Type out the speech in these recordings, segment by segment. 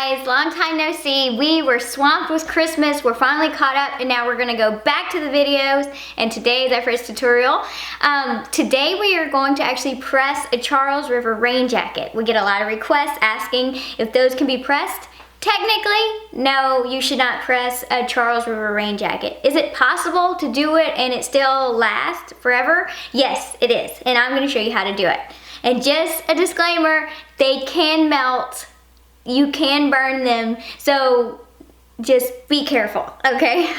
guys, long time no see. We were swamped with Christmas. We're finally caught up and now we're gonna go back to the videos, and today is our first tutorial. Today we are going to actually press a Charles River rain jacket. We get a lot of requests asking if those can be pressed. Technically, no, you should not press a Charles River rain jacket. Is it possible to do it and it still lasts forever? Yes, it is, and I'm gonna show you how to do it. And just a disclaimer, they can melt. You can burn them, so just be careful, okay?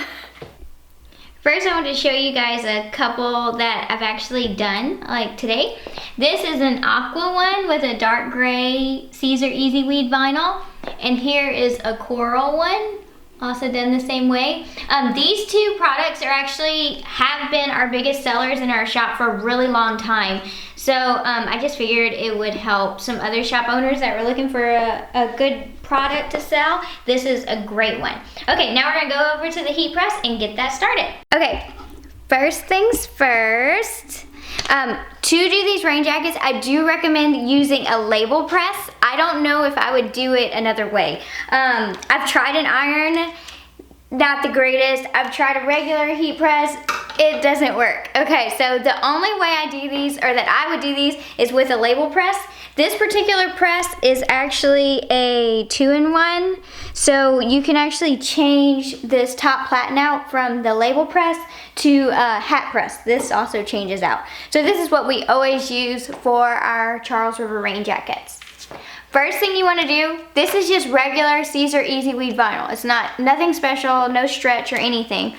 First, I want to show you guys a couple that I've actually done, like today. This is an aqua one with a dark gray Caesar Easy Weed vinyl, and here is a coral one, also done the same way. These two products are actually have been our biggest sellers in our shop for a really long time. So I just figured it would help some other shop owners that were looking for a good product to sell. This is a great one. Okay, now we're gonna go over to the heat press and get that started. Okay, first things first. To do these rain jackets, I do recommend using a label press. I don't know if I would do it another way. I've tried an iron, not the greatest. I've tried a regular heat press, it doesn't work. Okay, so the only way I do these, or that I would do these, is with a label press. This particular press is actually a 2-in-1, so you can actually change this top platen out from the label press to a hat press. This also changes out. So this is what we always use for our Charles River rain jackets. First thing you want to do, this is just regular Caesar Easy Weed vinyl. It's nothing special, no stretch or anything.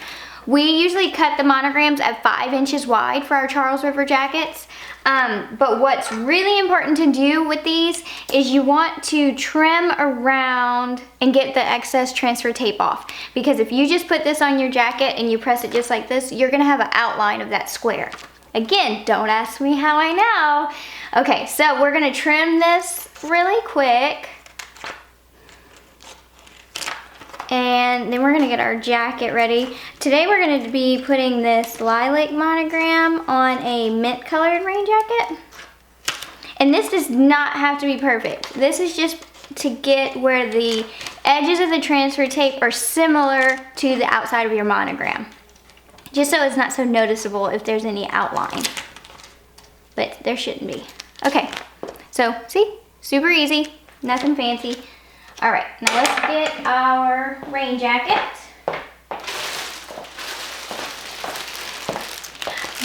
We usually cut the monograms at 5 inches wide for our Charles River jackets. But what's really important to do with these is you want to trim around and get the excess transfer tape off. Because if you just put this on your jacket and you press it just like this, you're gonna have an outline of that square. Again, don't ask me how I know. Okay, so we're gonna trim this really quick. And then we're gonna get our jacket ready. Today we're gonna be putting this lilac monogram on a mint colored rain jacket. And this does not have to be perfect. This is just to get where the edges of the transfer tape are similar to the outside of your monogram. Just so it's not so noticeable if there's any outline. But there shouldn't be. Okay, so see, super easy, nothing fancy. All right, now let's get our rain jacket.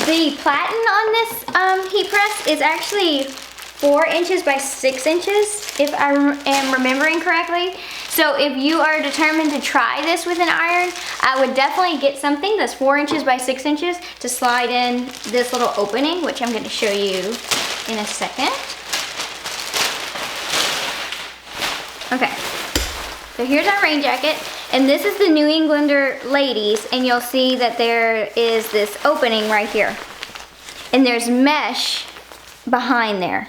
The platen on this heat press is actually 4 inches by 6 inches, if I am remembering correctly. So if you are determined to try this with an iron, I would definitely get something that's 4 inches by 6 inches to slide in this little opening, which I'm gonna show you in a second. Okay, so here's our rain jacket, and this is the New Englander ladies, and you'll see that there is this opening right here, and there's mesh behind there.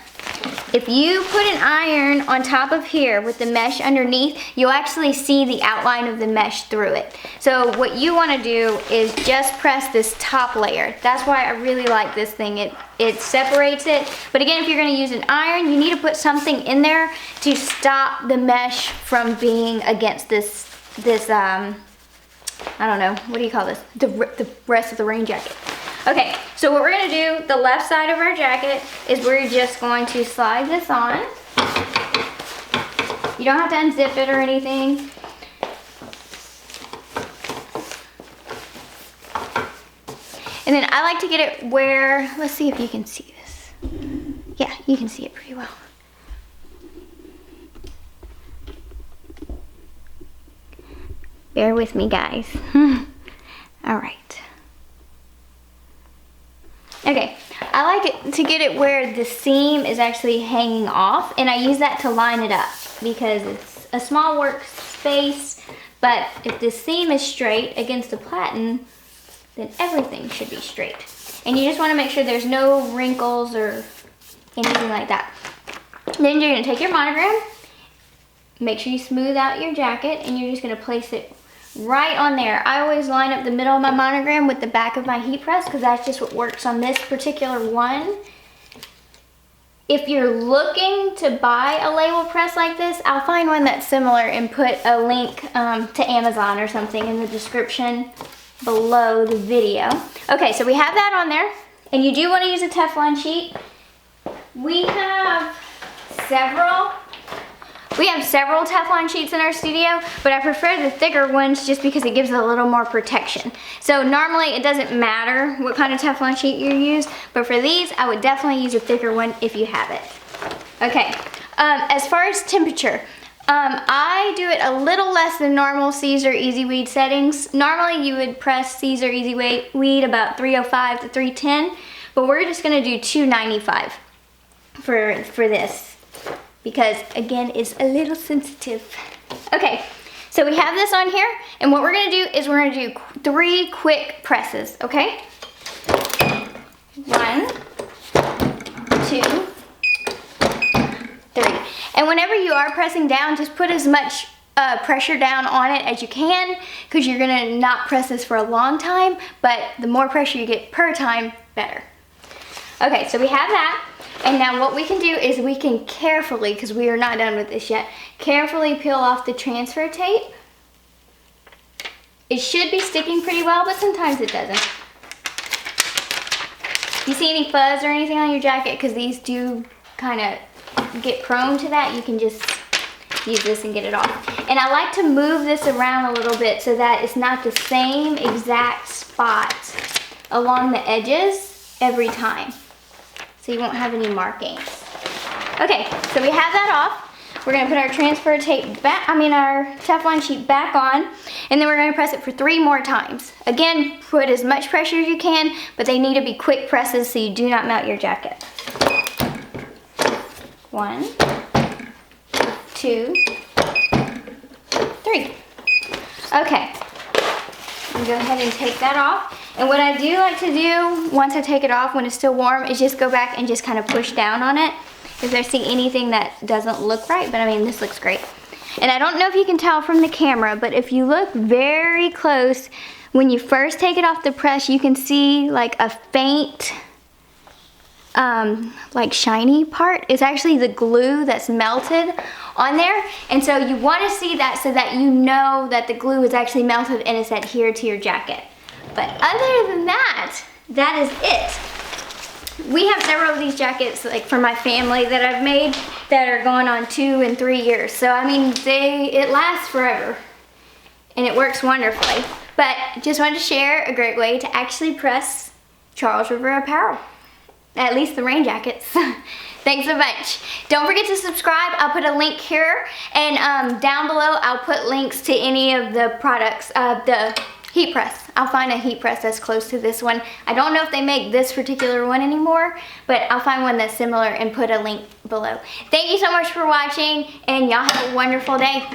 If you put an iron on top of here with the mesh underneath, you'll actually see the outline of the mesh through it. So what you want to do is just press this top layer. That's why I really like this thing. It separates it. But again, if you're going to use an iron, you need to put something in there to stop the mesh from being against this I don't know, what do you call this? The rest of the rain jacket. Okay, so what we're gonna do, the left side of our jacket, is we're just going to slide this on. You don't have to unzip it or anything. And then I like to get it where, let's see if you can see this. Yeah, you can see it pretty well. Bear with me, guys. All right. Okay, I like it to get it where the seam is actually hanging off, and I use that to line it up because it's a small workspace, but if the seam is straight against the platen, then everything should be straight. And you just want to make sure there's no wrinkles or anything like that. Then you're going to take your monogram, make sure you smooth out your jacket, and you're just going to place it right on there. I always line up the middle of my monogram with the back of my heat press because that's just what works on this particular one. if you're looking to buy a label press like this, I'll find one that's similar and put a link to Amazon or something in the description below the video. Okay, so we have that on there, and you do want to use a Teflon sheet. We have several Teflon sheets in our studio, but I prefer the thicker ones just because it gives it a little more protection. So normally it doesn't matter what kind of Teflon sheet you use, but for these, I would definitely use a thicker one if you have it. Okay, as far as temperature, I do it a little less than normal Caesar Easy Weed settings. Normally you would press Caesar Easy Weed about 305 to 310, but we're just gonna do 295 for this, because again, it's a little sensitive. Okay, so we have this on here, and what we're gonna do is we're gonna do 3 quick presses, okay? 1, 2, 3. And whenever you are pressing down, just put as much pressure down on it as you can, because you're gonna not press this for a long time, but the more pressure you get per time, better. Okay, so we have that. And now what we can do is we can carefully, because we are not done with this yet, carefully peel off the transfer tape. It should be sticking pretty well, but sometimes it doesn't. You see any fuzz or anything on your jacket, because these do kind of get prone to that, you can just use this and get it off. And I like to move this around a little bit so that it's not the same exact spot along the edges every time, so you won't have any markings. Okay, so we have that off. We're gonna put our transfer tape back, our Teflon sheet back on, and then we're gonna press it for 3 more times. Again, put as much pressure as you can, but they need to be quick presses so you do not melt your jacket. 1, 2, 3. Okay, I'm gonna go ahead and take that off. And what I do like to do once I take it off when it's still warm is just go back and just kind of push down on it if I see anything that doesn't look right, but this looks great. And I don't know if you can tell from the camera, but if you look very close, when you first take it off the press, you can see like a faint, like shiny part. It's actually the glue that's melted on there. And so you want to see that so that you know that the glue is actually melted and it's adhered to your jacket. But other than that, that is it. We have several of these jackets, like for my family, that I've made that are going on 2 and 3 years. So it lasts forever, and it works wonderfully. But just wanted to share a great way to actually press Charles River apparel, at least the rain jackets. Thanks a bunch. Don't forget to subscribe. I'll put a link here, and down below I'll put links to any of the products, the heat press. I'll find a heat press that's close to this one. I don't know if they make this particular one anymore, but I'll find one that's similar and put a link below. Thank you so much for watching, and y'all have a wonderful day.